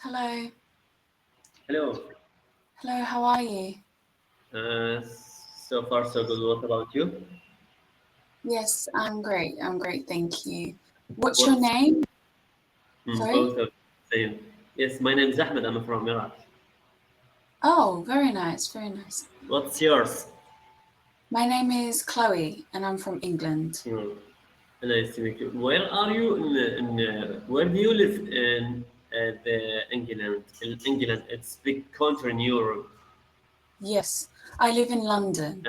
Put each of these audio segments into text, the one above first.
Hello. Hello. Hello, how are you? Uh, so far, so good. What about you? Yes, I'm great. I'm great, thank you. What's your What's name? Sorry? both of same? Yes, my name is Ahmed. I'm from Iraq. Oh, very nice, very nice. What's yours? My name is Chloe and I'm from England. Hmm. Nice to meet you. Where are you where do you live in the England? In England, it's big country in Europe. Yes, I live in London,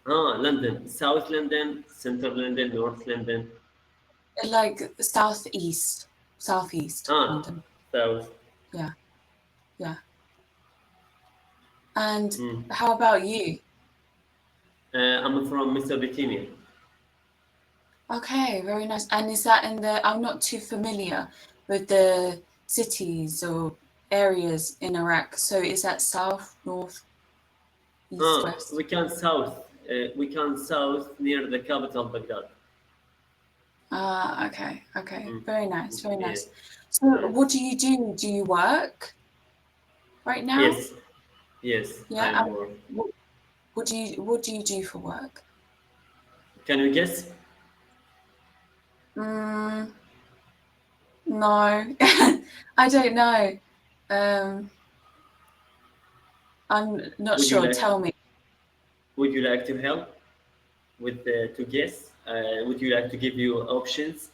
London, South London, Central London, North London. like southeast Ah, London. South. Yeah, yeah. And Hmm. how about you? I'm from Mesopotamia. Okay, very nice. And is that I'm not too familiar with the cities or areas in Iraq. So is that south, north, east, west? We can south near the capital Baghdad. Ah, okay, okay. Mm. Very nice, very Yes, nice. So what nice. do you do? Do you work right now? Yes, yes, Yeah. I'm work. What, what do you do for work? Can you guess? Mm, no, I don't know. Um, I'm not Would you sure. like Tell me. Would you like to help with to guess? Would you like to give you options?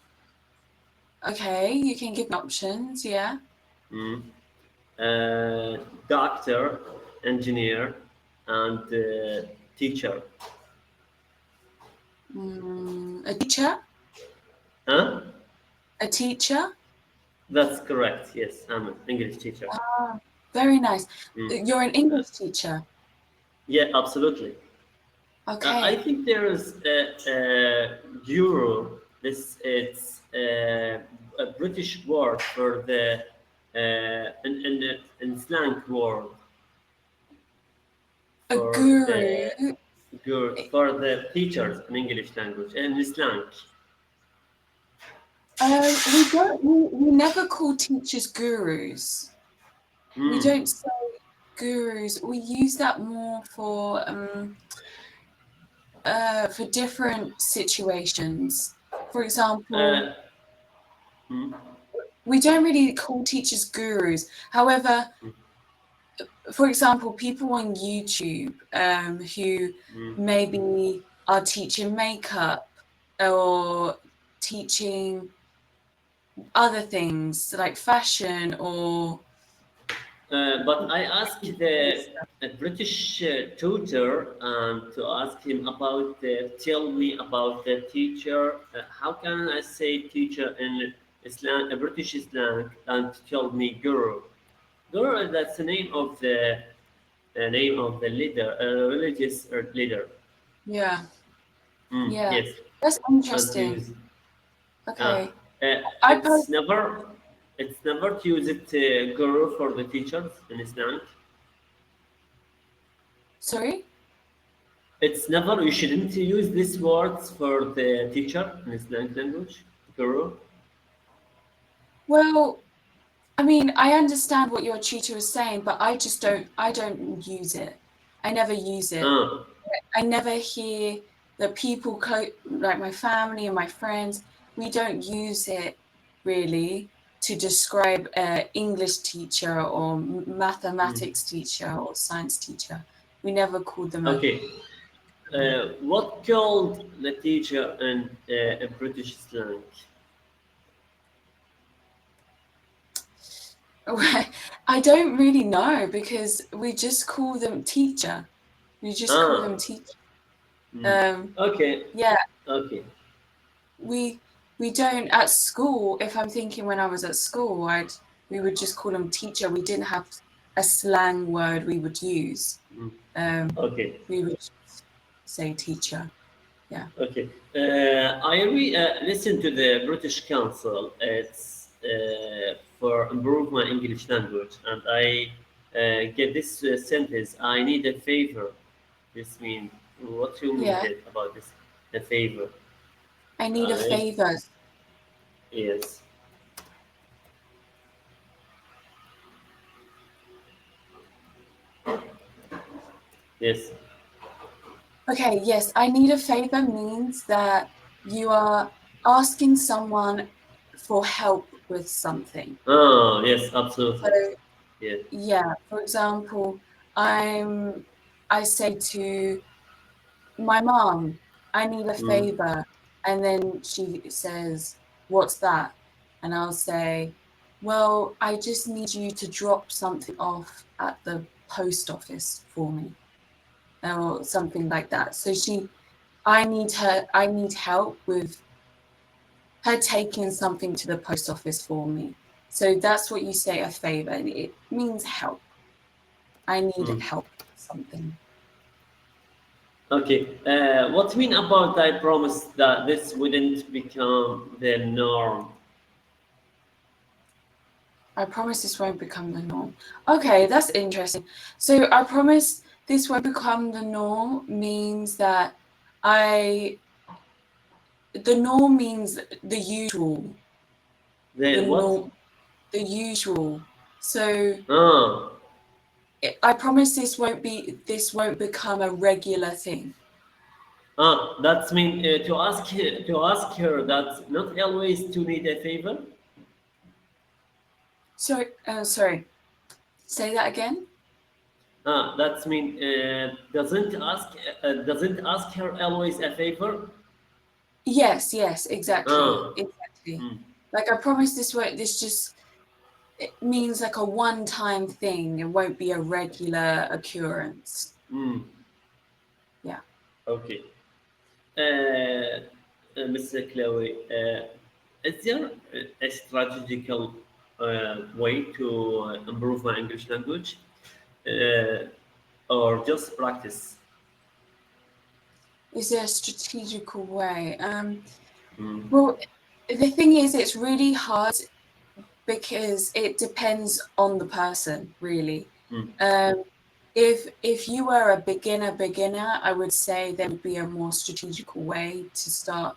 Okay, you can give me options. Yeah. Mm. Doctor, engineer, and teacher. A teacher? Huh? A teacher? That's correct. Yes, I'm an English teacher. Ah, very nice. Mm. You're an Uh, English teacher. yeah, absolutely. I Okay. think there is a euro. This it's a British word for the in slang word A for guru. the for the teachers in English language in slang. We never call teachers gurus. We Mm. don't say gurus. We use that more for different situations. For example, Uh, mm, we don't really call teachers gurus. However, mm, for example, people on YouTube who mm. maybe are teaching makeup or teaching other things like fashion or But I asked the a British tutor to ask him about tell me about the teacher. How can I say teacher in Islam, a British slang, and tell me guru? Guru, that's the name of the leader, religious leader. yeah, Mm, yeah. yes, That's and to interesting. use. Uh, Okay. uh, I it's post never it's never to use it guru for the teachers in Islam. sorry. It's never, you shouldn't use these words for the teacher in Islamic language, guru. Well, I mean, I understand what your tutor is saying, but I don't use it. I never use it. Ah, I never hear that people like my family and my friends, we don't use it really to describe an English teacher or mm, mathematics teacher or science teacher. We never call them a okay. What called the teacher in a British slang? I don't really know because we just call them teacher. We just call them Ah, teacher. mm, Um, okay, yeah, okay. we we don't at school. If I'm thinking when I was at school, we would just call them teacher. We didn't have a slang word we would use. Mm, Um, okay, we would just say teacher. Yeah. okay. Listen to the British Council. It's for improve my English language, and I get this sentence. I need a favor. This mean what you mean Yeah. that about this a favor? I need a I favor. yes. Yes. Okay, yes, I need a favor means that you are asking someone for help with something. Oh, yes, So, absolutely. Yeah. yeah, for example, I say to my mom, I need a Mm. favor. And then she says, what's that? And I'll say, well, I just need you to drop something off at the post office for me, or something like that. So I need help with her taking something to the post office for me. So that's what you say, a favor, and it means help. I need Mm. help with something. Okay. What you mean about I promise that this wouldn't become the norm? I promise this won't become the norm. Okay, that's interesting. So I promise this won't become the norm means that I the norm means the usual, the The what? norm, the usual. So Ah, I promise this won't become a regular thing. that's mean to ask her that not always to need a favor. Sorry. Say that again. That's mean doesn't ask her always a favor. Yes, exactly, Ah, exactly. mm, Like I promise this won't. This just it means like a one-time thing. It won't be a regular occurrence. mm, Yeah. okay. Mr. Chloe, is there a strategical way to improve my English language, uh, or just practice? Is there a strategical way? Mm, Well, the thing is, it's really hard because it depends on the person, really. mm, Um, if you were a beginner, I would say there would be a more strategical way to start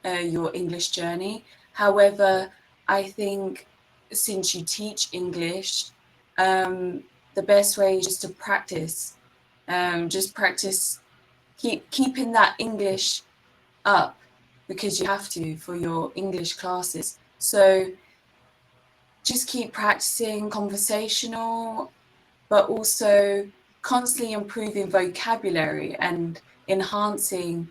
your English journey. However, I think since you teach English, the best way is just to practice. Just practice, keeping that English up because you have to for your English classes. So just keep practicing conversational, but also constantly improving vocabulary and enhancing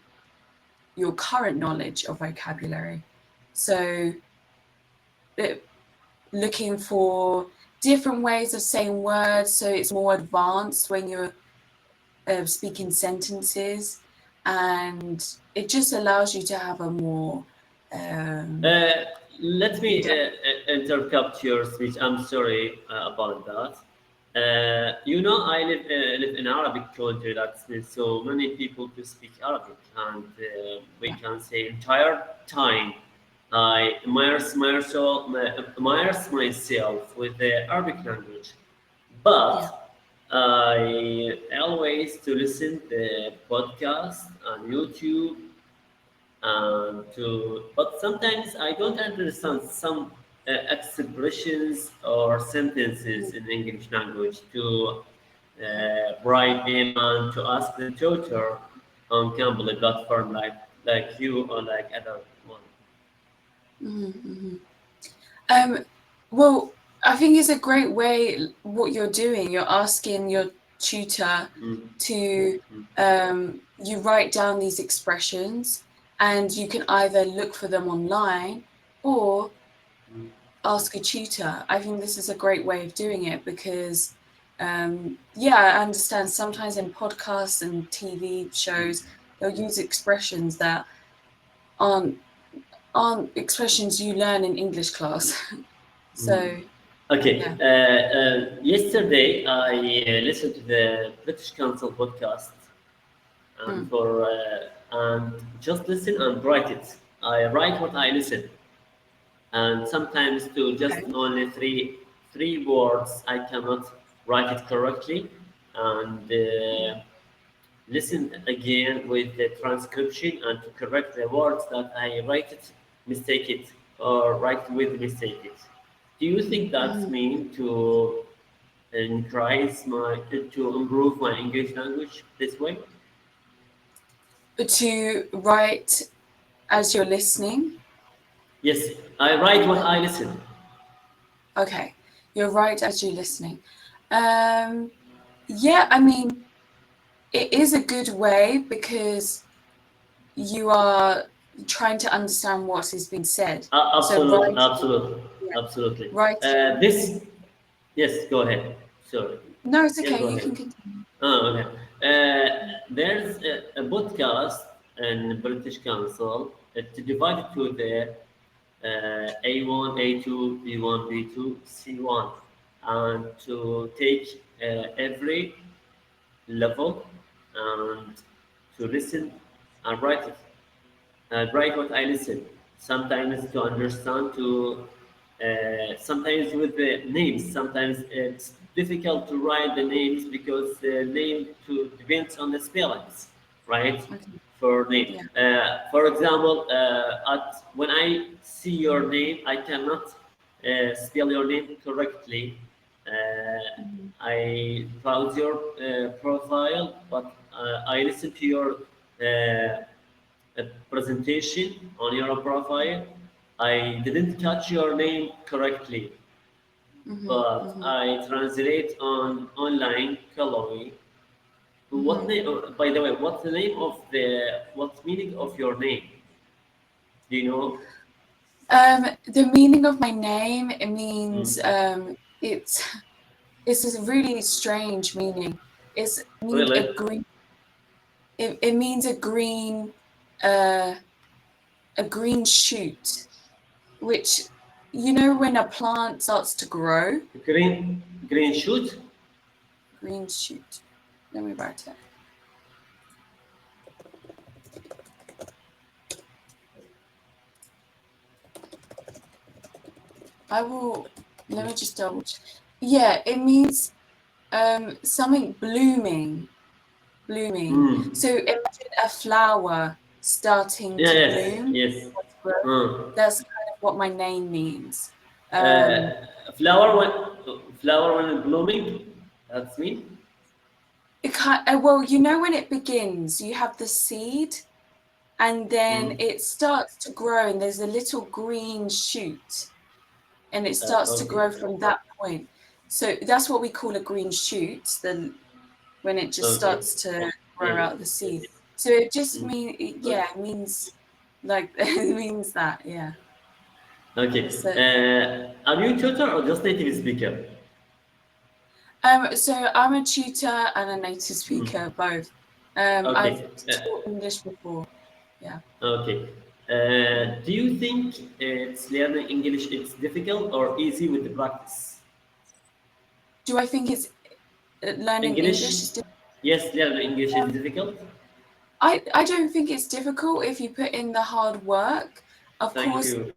your current knowledge of vocabulary. So looking for different ways of saying words so it's more advanced when you're speaking sentences, and it just allows you to have a more Uh, let me in-depth. interrupt your speech. I'm sorry about that. I live in Arabic country. That's so many people to speak Arabic, and we Yeah, can say entire time I immerse myself with the Arabic language, yeah. but I always to listen the podcast on YouTube and to but sometimes I don't understand some expressions or sentences in English language to write them and to ask the tutor on Campbell platform like you or like other one. Mm-hmm. Um, well, I think it's a great way what you're doing. You're asking your tutor Mm, to mm, you write down these expressions, and you can either look for them online or mm, ask a tutor. I think this is a great way of doing it because yeah, I understand sometimes in podcasts and TV shows they'll use expressions that aren't expressions you learn in English class. mm. So Okay. yeah. Yesterday I listened to the British Council podcast and Mm. for and just listen and write it. I write what I listen, and sometimes to just Okay. only three words I cannot write it correctly, and listen again with the transcription and to correct the words that I write it, mistake it, or write with mistake it. Do you think that's Mhm. mean to? increase to improve my English language this way? To write as you're listening. Yes, I write what I listen. Okay, you're right as you're listening. Yeah, I mean, it is a good way because you are trying to understand what is being said. So Absolutely, writing, absolutely, yeah, absolutely. writing. Yes, go ahead. Sorry. No, it's Yes, okay. go You ahead. can continue. Oh, okay. There's a podcast in British Council. It's divided to the A1, A2, B1, B2, C1, and to take every level and to listen and write it. Write what I listen. Sometimes to understand, sometimes with the names. Sometimes it's difficult to write the names because the name depends on the spellings, right? Okay. For name. Yeah. For example, when I see your name, I cannot spell your name correctly. Mhm. I browse your profile, but I listen to your presentation on your profile. I didn't catch your name correctly, Mhm. but Mhm. I translate on online Chloe. What Mhm. name? By the way, what's the name of what's meaning of your name? Do you know? The meaning of my name, it means Mm. it's it's a really strange meaning. It's mean a Really? green. It means uh, a green shoot, which you know when a plant starts to grow. Green shoot? Green shoot. Let me write it. I will. Let me just double check. Yeah, it means something blooming. Blooming. Mm. So imagine a flower starting Yeah, to yes, bloom, yes. to grow. Mm. That's kind of what my name means. Um, Flower when blooming. That's mean. well, you know when it begins, you have the seed, and then Mm. it starts to grow, and there's a little green shoot, and it starts to Okay. grow from that point. So that's what we call a green shoot. When it just Okay. starts to grow Yes. out the Yes. seed. So it just Mm. yeah, it means like it means that, yeah. Okay. So Are you tutor or just native speaker? so I'm a tutor and a native Mm. speaker, both. I've Okay. taught English before. Yeah. Okay. Do you think it's learning English it's difficult or easy with the practice? Do I think it's learning English English, is difficult? yes, learning English is difficult. I don't think it's difficult if you put in the hard work. Of Thank course, you.